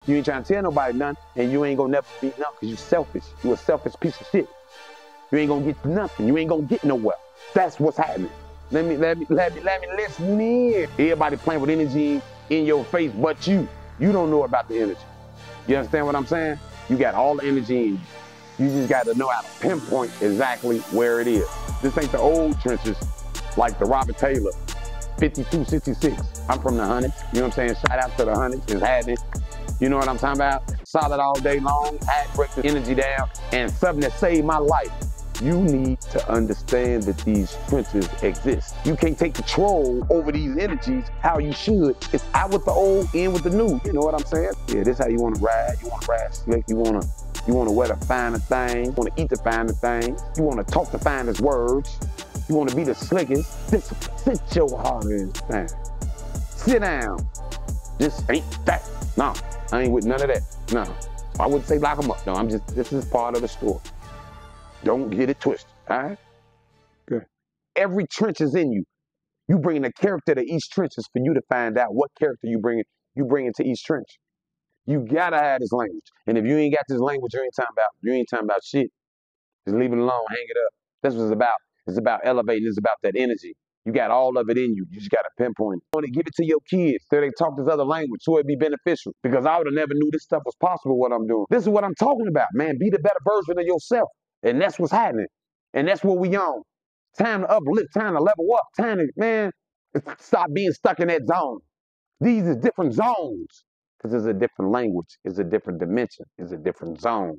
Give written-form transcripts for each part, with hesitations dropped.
You ain't trying to tell nobody nothing, and you ain't gonna never be nothing because you selfish. You a selfish piece of shit. You ain't gonna get nothing. You ain't gonna get nowhere. That's what's happening. Let me listen in. Everybody playing with energy in your face, but you. You don't know about the energy. You understand what I'm saying? You got all the energy in you. You just got to know how to pinpoint exactly where it is. This ain't the old trenches like the Robert Taylor, 5266. I'm from the hundreds. You know what I'm saying? Shout out to the hundreds. It's happening. You know what I'm talking about? Solid all day long. I had to break the energy down. And something that saved my life. You need to understand that these trenches exist. You can't take control over these energies how you should. It's out with the old, in with the new. You know what I'm saying? Yeah, this is how you want to ride. You want to ride slick. You want to wear the finest things. You want to eat the finest things. You want to talk the finest words. You want to be the slickest. Sit your hard ass down. Sit down. This ain't that. No, I ain't with none of that. No, I wouldn't say lock them up. No, this is part of the story. Don't get it twisted, all right? Good. Every trench is in you. You bring a character to each trench is for you to find out what character you bring into each trench. You gotta have this language. And if you ain't got this language, you ain't talking about shit. Just leave it alone, hang it up. That's what it's about. It's about elevating, it's about that energy. You got all of it in you. You just gotta pinpoint it. You want to give it to your kids so they talk this other language so it'd be beneficial. Because I would have never knew this stuff was possible, what I'm doing. This is what I'm talking about, man. Be the better version of yourself. And that's what's happening. And that's what we on. Time to uplift, time to level up, time to, man, stop being stuck in that zone. These are different zones. Because it's a different language, it's a different dimension, it's a different zone.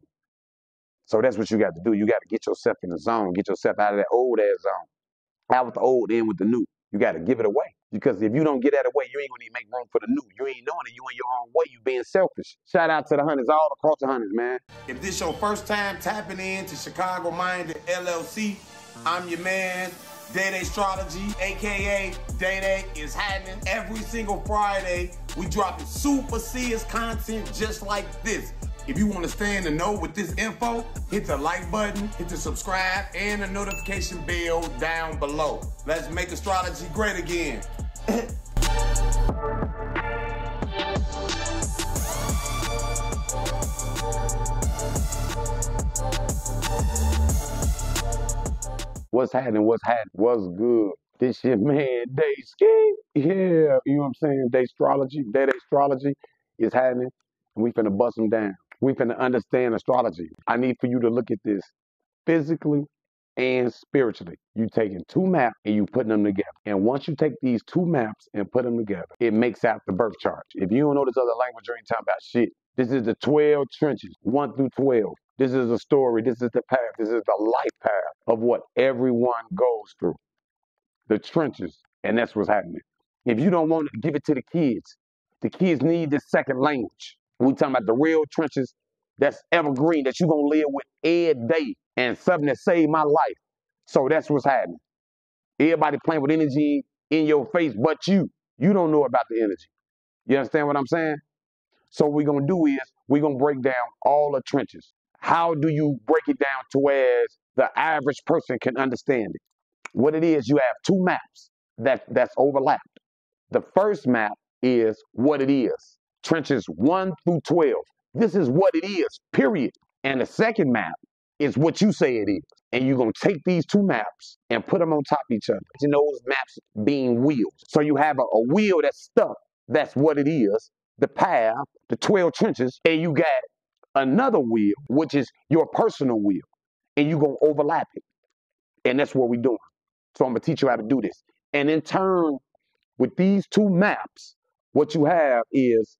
So that's what you got to do. You got to get yourself in the zone, get yourself out of that old ass zone. Out with the old, in with the new. You got to give it away. Because if you don't get that away, you ain't going to even make room for the new. You ain't knowing it. You in your own way. You being selfish. Shout out to the hundreds, all across the hundreds, man. If this your first time tapping in to Chicago Minded LLC, I'm your man, Decode Astrology, a.k.a. Decode is happening. Every single Friday, we dropping super serious content just like this. If you want to stay in the know with this info, hit the like button, hit the subscribe, and the notification bell down below. Let's make astrology great again. What's happening? What's good? This your man, Decode. Yeah, you know what I'm saying? Decode Astrology is happening, and we finna bust them down. We finna understand astrology. I need for you to look at this physically and spiritually. You taking two maps and you putting them together. And once you take these two maps and put them together, it makes out the birth chart. If you don't know this other language, you ain't talking about shit. This is the 12 trenches, 1 through 12. This is a story. This is the path. This is the life path of what everyone goes through. The trenches. And that's what's happening. If you don't want to give it to the kids need this second language. We talking about the real trenches that's evergreen, that you're going to live with every day, and something that saved my life. So that's what's happening. Everybody playing with energy in your face, but you. You don't know about the energy. You understand what I'm saying? So what we're going to do is we're going to break down all the trenches. How do you break it down to where the average person can understand it? What it is, you have two maps that's overlapped. The first map is what it is. Trenches 1 through 12. This is what it is, period. And the second map is what you say it is. And you're going to take these two maps and put them on top of each other. You know, those maps being wheels. So you have a wheel that's stuck. That's what it is. The path, the 12 trenches, and you got another wheel, which is your personal wheel. And you're going to overlap it. And that's what we're doing. So I'm going to teach you how to do this. And in turn, with these two maps, what you have is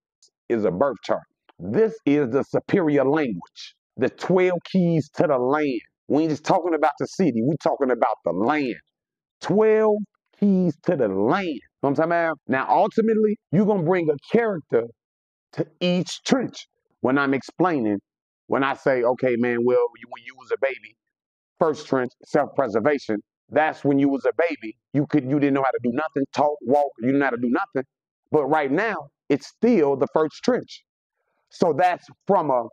a birth chart. This is the superior language, the 12 keys to the land. We ain't just talking about the city, we talking about the land. 12 keys to the land. You know what I'm talking about? Now, ultimately, you're going to bring a character to each trench. When I'm explaining, when I say, okay, man, well, when you was a baby, first trench, self-preservation, that's when you was a baby. You didn't know how to do nothing, talk, walk, you didn't know how to do nothing. But right now, it's still the first trench. So that's from a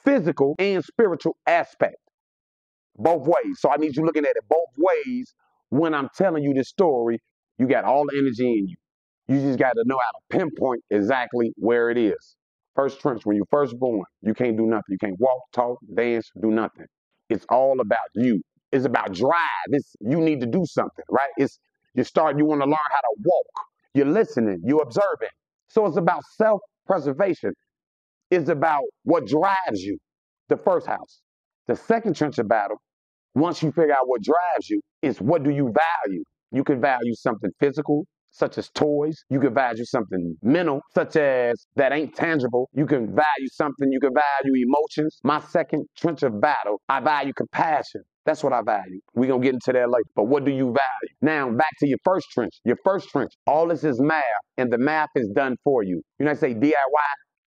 physical and spiritual aspect, both ways. So I need you looking at it both ways. When I'm telling you this story, you got all the energy in you. You just got to know how to pinpoint exactly where it is. First trench, when you're first born, you can't do nothing. You can't walk, talk, dance, do nothing. It's all about you. It's about drive. You need to do something, right? You want to learn how to walk. You're listening, you're observing. So it's about self-preservation. It's about what drives you, the first house. The second trench of battle, once you figure out what drives you, is what do you value? You can value something physical, such as toys. You can value something mental, such as that ain't tangible. You can value something, you can value emotions. My second trench of battle, I value compassion. That's what I value. We're going to get into that later. But what do you value? Now, back to your first trench. Your first trench, all this is math, and the math is done for you. You know, I say DIY,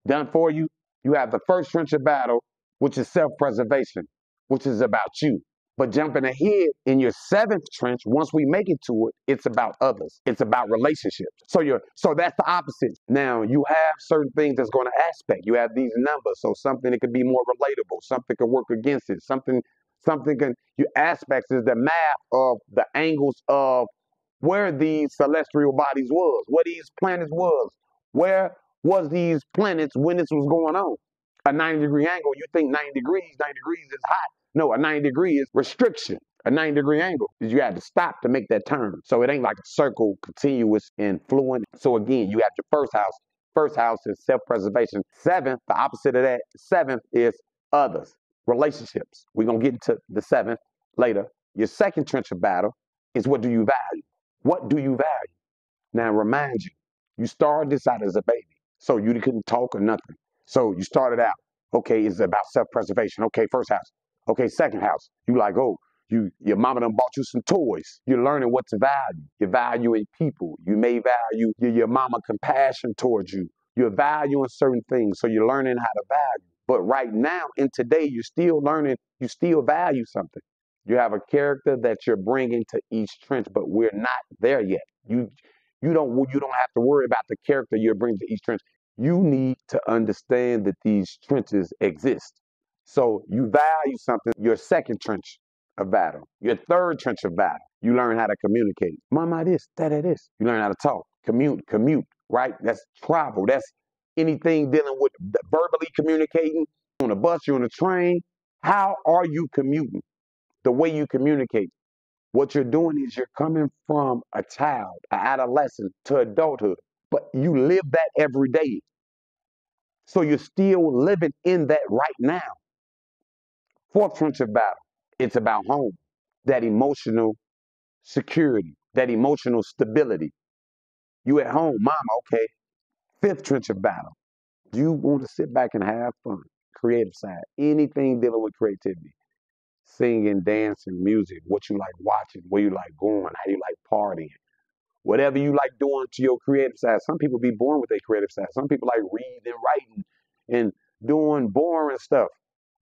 done for you. You have the first trench of battle, which is self-preservation, which is about you. But jumping ahead in your seventh trench, once we make it to it, it's about others. It's about relationships. So that's the opposite. Now you have certain things that's going to aspect. You have these numbers. So something that could be more relatable, something could work against it, something can your aspects is the math of the angles of where these celestial bodies was, where these planets was, where was these planets when this was going on. A 90-degree angle, you think 90 degrees is hot. No, a 90-degree is restriction. A 90-degree angle is you have to stop to make that turn. So it ain't like a circle, continuous and fluent. So again, you have your first house. First house is self-preservation. Seventh, the opposite of that, seventh is others, relationships. We're going to get into the seventh later. Your second trench of battle is what do you value? What do you value? Now remind you, you started this out as a baby. So you couldn't talk or nothing. So you started out, okay, it's about self-preservation. Okay, first house. Okay, second house. You like, oh, your mama done bought you some toys. You're learning what to value. You're valuing people. You may value your mama compassion towards you. You're valuing certain things, so you're learning how to value. But right now, in today, you're still learning, you still value something. You have a character that you're bringing to each trench, but we're not there yet. You don't have to worry about the character you're bringing to each trench. You need to understand that these trenches exist. So you value something, your second trench of battle. Your third trench of battle, you learn how to communicate. Mama this, that this. You learn how to talk, commute, right? That's travel. That's anything dealing with verbally communicating. On a bus, you're on a train. How are you commuting? The way you communicate. What you're doing is you're coming from a child, an adolescent, to adulthood. But you live that every day. So you're still living in that right now. Fourth trench of battle, it's about home, that emotional security, that emotional stability. You at home, mama, okay. Fifth trench of battle, do you want to sit back and have fun? Creative side, anything dealing with creativity, singing, dancing, music, what you like watching, where you like going, how you like partying. Whatever you like doing to your creative side. Some people be born with their creative side. Some people like reading and writing and doing boring stuff.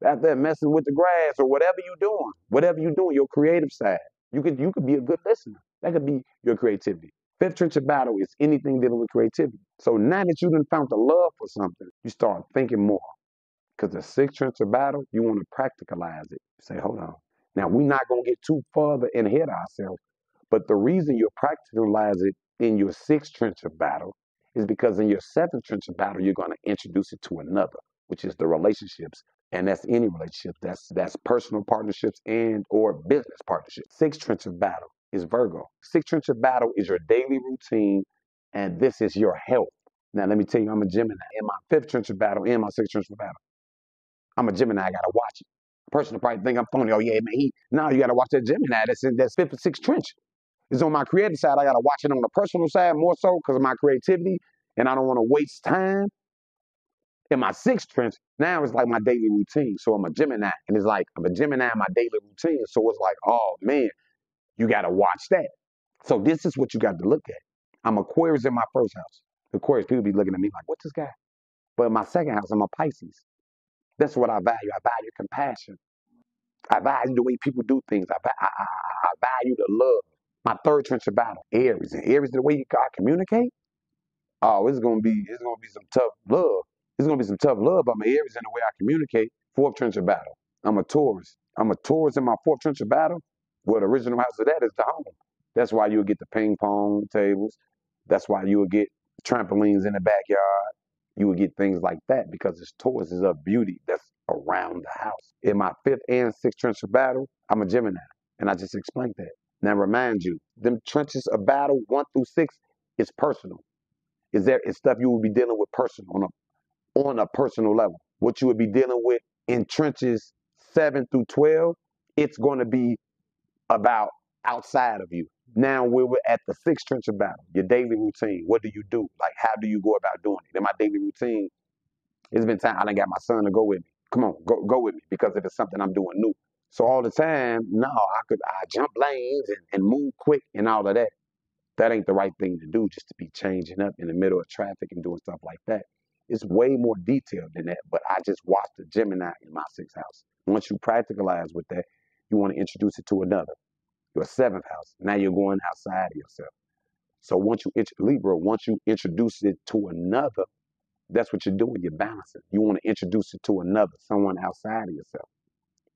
Out there messing with the grass or whatever you're doing, your creative side. You could be a good listener. That could be your creativity. Fifth trench of battle is anything dealing with creativity. So now that you done found the love for something, you start thinking more. Because the sixth trench of battle, you want to practicalize it. Say, hold on. Now, we're not going to get too further and ahead of ourselves. But the reason you practicalize it in your sixth trench of battle is because in your seventh trench of battle, you're going to introduce it to another, which is the relationships. And that's any relationship. That's personal partnerships and or business partnerships. Sixth trench of battle is Virgo. Sixth trench of battle is your daily routine, and this is your health. Now, let me tell you, I'm a Gemini. In my fifth trench of battle and my sixth trench of battle, I'm a Gemini. I got to watch it. A person will probably think I'm phony. Oh, yeah, man. No, you got to watch that Gemini. That's fifth and sixth trench. It's on my creative side. I got to watch it on the personal side more so because of my creativity, and I don't want to waste time. In my sixth trench, now it's like my daily routine. So I'm a Gemini, and it's like I'm a Gemini in my daily routine. So it's like, oh man, you got to watch that. So this is what you got to look at. I'm Aquarius in my first house. Aquarius, people be looking at me like, what's this guy? But in my second house, I'm a Pisces. That's what I value. I value compassion. I value the way people do things. I value the love. My third trench of battle, Aries. And Aries, the way you gotta communicate, oh, it's gonna be some tough love. It's gonna be some tough love. I'm an Aries in the way I communicate. Fourth trench of battle. I'm a Taurus. I'm a Taurus in my fourth trench of battle. Well, the original house of that is the home. That's why you'll get the ping pong tables. That's why you'll get trampolines in the backyard. You would get things like that because it's Taurus is of beauty that's around the house. In my 5th and 6th trench of battle, I'm a Gemini, and I just explained that. Now remind you, them trenches of battle 1 through 6 is personal. Is stuff you will be dealing with personal on a personal level. What you would be dealing with in trenches 7 through 12, it's going to be about outside of you. Now we're at the 6th trench of battle, your daily routine. What do you do? Like, how do you go about doing it? In my daily routine, it's been time I done got my son to go with me. Come on, go with me, because if it's something I'm doing new. So all the time, no, I jump lanes and move quick and all of that. That ain't the right thing to do, just to be changing up in the middle of traffic and doing stuff like that. It's way more detailed than that, but I just watched the Gemini in my 6th house. Once you practicalize with that, you want to introduce it to another, your 7th house. Now you're going outside of yourself. So once you introduce it to another, that's what you're doing. You're balancing. You want to introduce it to another, someone outside of yourself.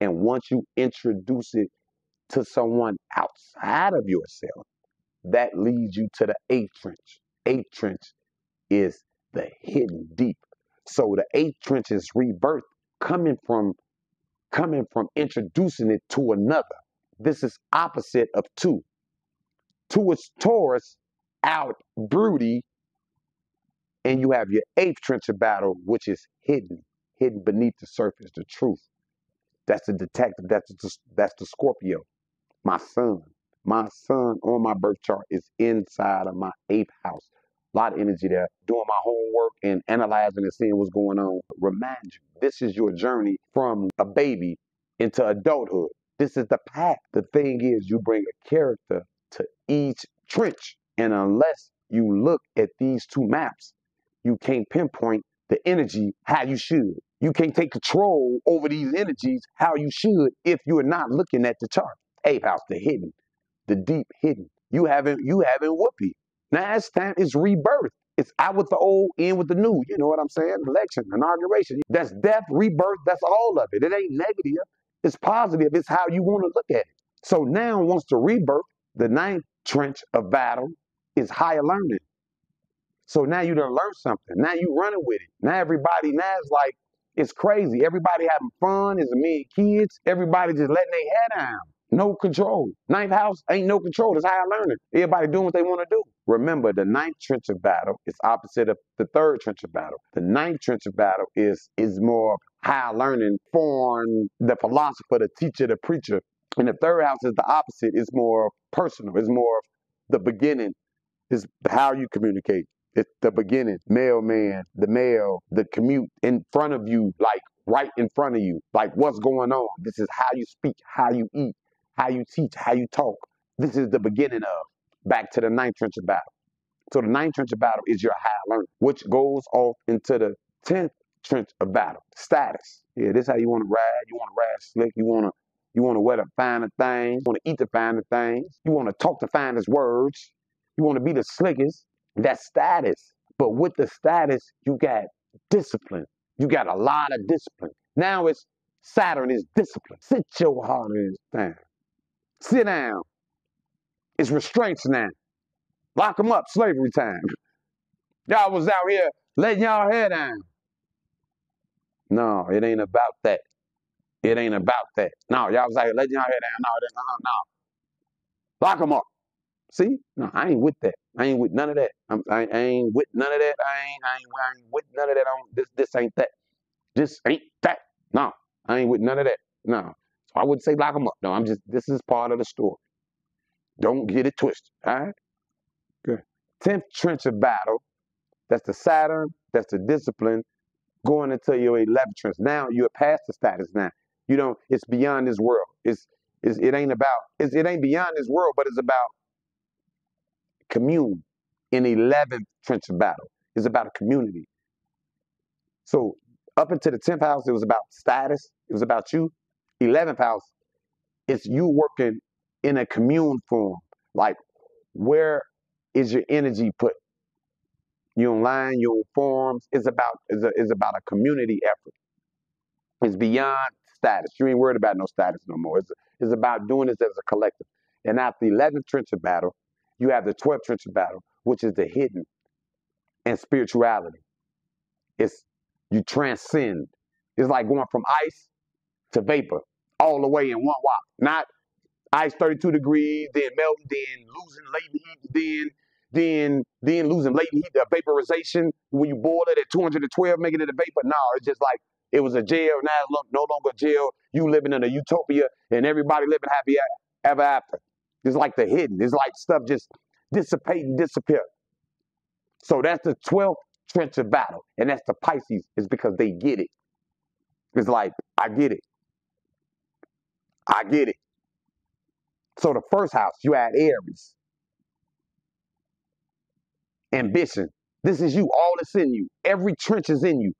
And once you introduce it to someone outside of yourself, that leads you to the 8th trench. 8th trench is the hidden deep. So the 8th trench is rebirth coming from introducing it to another. This is opposite of 2. 2 is Taurus, out, broody, and you have your 8th trench of battle, which is hidden beneath the surface, the truth. That's the detective. That's the Scorpio. My son on my birth chart is inside of my 8th house. A lot of energy there. Doing my homework and analyzing and seeing what's going on. Remind you, this is your journey from a baby into adulthood. This is the path. The thing is, you bring a character to each trench. And unless you look at these 2 maps, you can't pinpoint the energy how you should. You can't take control over these energies how you should if you're not looking at the chart. 8th house, the hidden, the deep hidden. You haven't whoopee. Now it's time, it's rebirth. It's out with the old, in with the new. You know what I'm saying? Election, inauguration. That's death, rebirth, that's all of it. It ain't negative. It's positive. It's how you want to look at it. So now, once the rebirth, the 9th trench of battle is higher learning. So now you done learned something. Now you running with it. Now it's like, it's crazy. Everybody having fun. There's a million kids. Everybody just letting their head down. No control. 9th house ain't no control. It's higher learning. Everybody doing what they want to do. Remember, the 9th trench of battle is opposite of the 3rd trench of battle. The 9th trench of battle is more higher learning, foreign, the philosopher, the teacher, the preacher. And the 3rd house is the opposite. It's more personal. It's more of the beginning. It's how you communicate. It's the beginning. Mailman, the mail, the commute in front of you, like right in front of you. Like, what's going on? This is how you speak, how you eat, how you teach, how you talk. This is the beginning of, back to the 9th trench of battle. So the 9th trench of battle is your high learning, which goes off into the 10th trench of battle. Status. Yeah, this is how you want to ride. You want to ride slick. You want to wear the finer things. You want to eat the finer things. You want to talk the finest words. You want to be the slickest. That's status. But with the status, you got discipline. You got a lot of discipline. Now it's Saturn is discipline. Sit your heart down. Sit down. It's restraints now. Lock them up, slavery time. Y'all was out here letting y'all hair down. No, it ain't about that. It ain't about that. No, y'all was out here letting y'all hair down. No. Lock them up. See? No, I ain't with that. I ain't with none of that. I ain't with none of that. I ain't with none of that. This ain't that. This ain't that. No, I ain't with none of that. No. So I wouldn't say lock them up. No, this is part of the story. Don't get it twisted. All right? Good. 10th trench of battle. That's the Saturn. That's the discipline. Going into your 11th trench. Now you're past the status now. You don't, it's beyond this world. It ain't beyond this world, but it's about commune in 11th trench of battle. It's about a community. So up into the 10th house, it was about status. It was about you. 11th house, it's you working in a commune form. Like, where is your energy put? You online, you on forums. It's about a community effort. It's beyond status. You ain't worried about no status no more. It's about doing this as a collective. And after the 11th trench of battle, you have the 12th trench of battle, which is the hidden and spirituality. You transcend. It's like going from ice to vapor all the way in one whop. Not ice 32 degrees, then melting, then losing latent heat, then losing latent heat, the vaporization when you boil it at 212, making it a vapor. No, it's just like it was a gel, now it's no longer a gel. You living in a utopia and everybody living happy ever after. It's like the hidden. It's like stuff just dissipate and disappear. So that's the 12th trench of battle. And that's the Pisces. It's because they get it. It's like, I get it. I get it. So the first house, you add Aries. Ambition. This is you. All that's in you. Every trench is in you.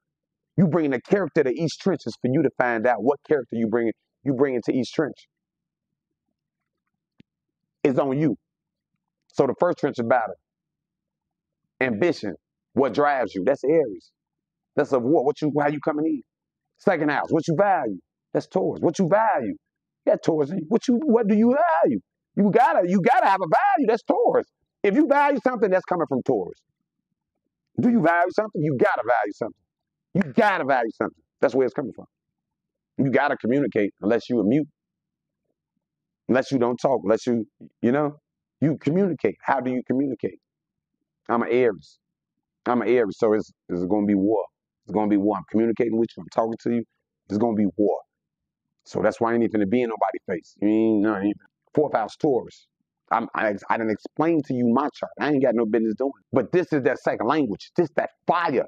You bringing a character to each trench is for you to find out what character you bring into each trench. It's on you. So the first trench of battle. Ambition. What drives you? That's Aries. That's a war. How you coming in? Second house. What you value? That's Taurus. What you value? That Taurus. What do you value? You gotta have a value. That's Taurus. If you value something, that's coming from Taurus. Do you value something? You gotta value something. You gotta value something. That's where it's coming from. You gotta communicate unless you are mute. Unless you don't talk. Unless you communicate. How do you communicate? I'm an Aries. So it's gonna be war. It's gonna be war. I'm communicating with you. I'm talking to you. It's gonna be war. So that's why I ain't even be in nobody's face. Fourth house Taurus. I didn't explain to you my chart. I ain't got no business doing it. But this is that second language. This that fire.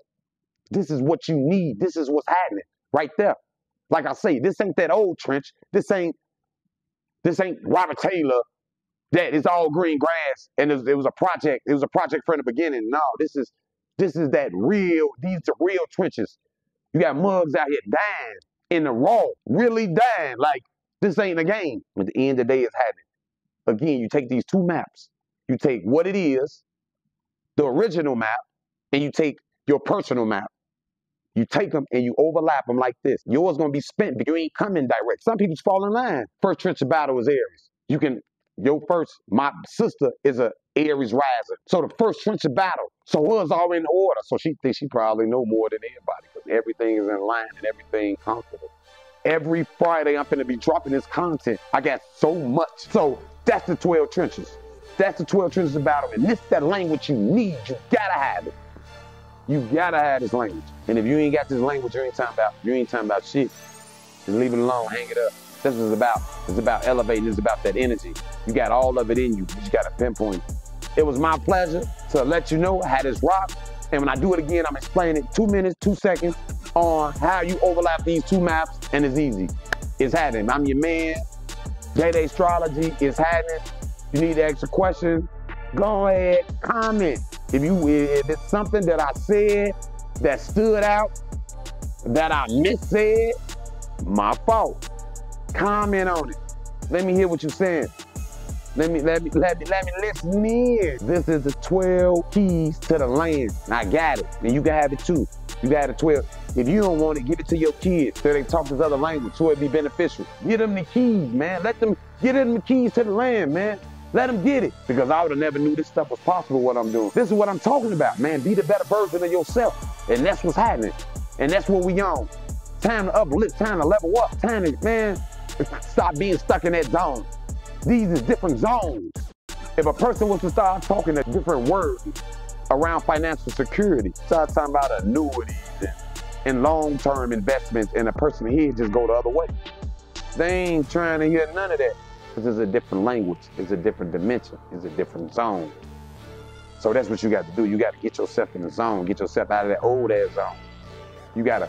This is what you need. This is what's happening right there. Like I say, this ain't that old trench. This ain't Robert Taylor. That is all green grass. And it was a project. It was a project from the beginning. No, this is that real. These are real trenches. You got mugs out here dying in the raw, really dying. Like this ain't a game. At the end of the day, it's happening. Again, you take these two maps. You take what it is, the original map, and you take your personal map. You take them and you overlap them like this. Yours gonna be spent, but you ain't coming direct. Some people just fall in line. First trench of battle is Aries. My sister is a Aries riser. So the first trench of battle. So hers all in order. So she thinks she probably know more than everybody because everything is in line and everything comfortable. Every Friday, I'm finna be dropping this content. I got so much. So that's the 12 trenches. That's the 12 trenches of battle. And this is that language you need. You gotta have it. You gotta have this language. And if you ain't got this language, you ain't talking about shit. Just leave it alone, hang it up. That's what it's about. It's about elevating. It's about that energy. You got all of it in you. You just gotta pinpoint it. It was my pleasure to let you know how this rock. And when I do it again, I'm explaining 2 minutes, 2 seconds on how you overlap these two maps, and it's easy. It's happening. I'm your man. Day Astrology is happening. You need to ask a question, go ahead, comment. If it's something that I said that stood out, that I missaid, my fault. Comment on it. Let me hear what you're saying. Let me listen in. This is the 12 keys to the land. I got it. And you can have it too. You got it 12. If you don't want it, give it to your kids so they talk this other language so it'd be beneficial. Give them the keys, man. Get them the keys to the land, man. Let them get it. Because I would have never knew this stuff was possible, what I'm doing. This is what I'm talking about, man. Be the better version of yourself. And that's what's happening. And that's what we on. Time to uplift, time to level up, time to, man, stop being stuck in that zone. These are different zones. If a person was to start talking a different word around financial security, start talking about annuities and long-term investments, and a person here just go the other way. They ain't trying to hear none of that. Because it's a different language, it's a different dimension, it's a different zone. So that's what you got to do. You got to get yourself in the zone, get yourself out of that old ass zone. You gotta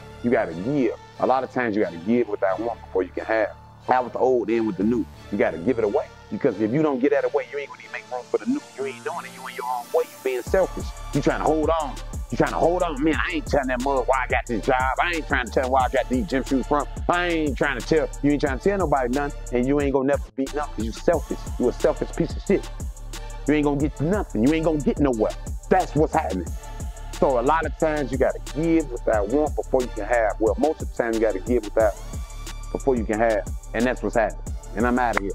give. A lot of times you gotta give what I want before you can have. Have with the old, in with the new. You gotta give it away. Because if you don't get that away, you ain't gonna even make room for the new. You ain't doing it, you in your own way, you being selfish. You trying to hold on. You trying to hold on. Man, I ain't telling that mug why I got this job. I ain't trying to tell him why I got these gym shoes from. You ain't trying to tell nobody nothing, and you ain't gonna never beat nothing because you selfish. You a selfish piece of shit. You ain't gonna get nothing. You ain't gonna get nowhere. That's what's happening. So a lot of times you gotta give what I want before you can have. Well, most of the time you gotta give what that before you can have. And that's what's happening. And I'm out of here.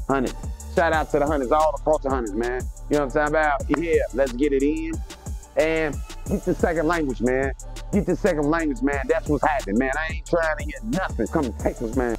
100. Shout out to the 100s, all across the 100s, man. You know what I'm talking about? Yeah, let's get it in. And get the second language, man. Get your second language, man. That's what's happening, man. I ain't trying to hear nothing. Come to Texas, man.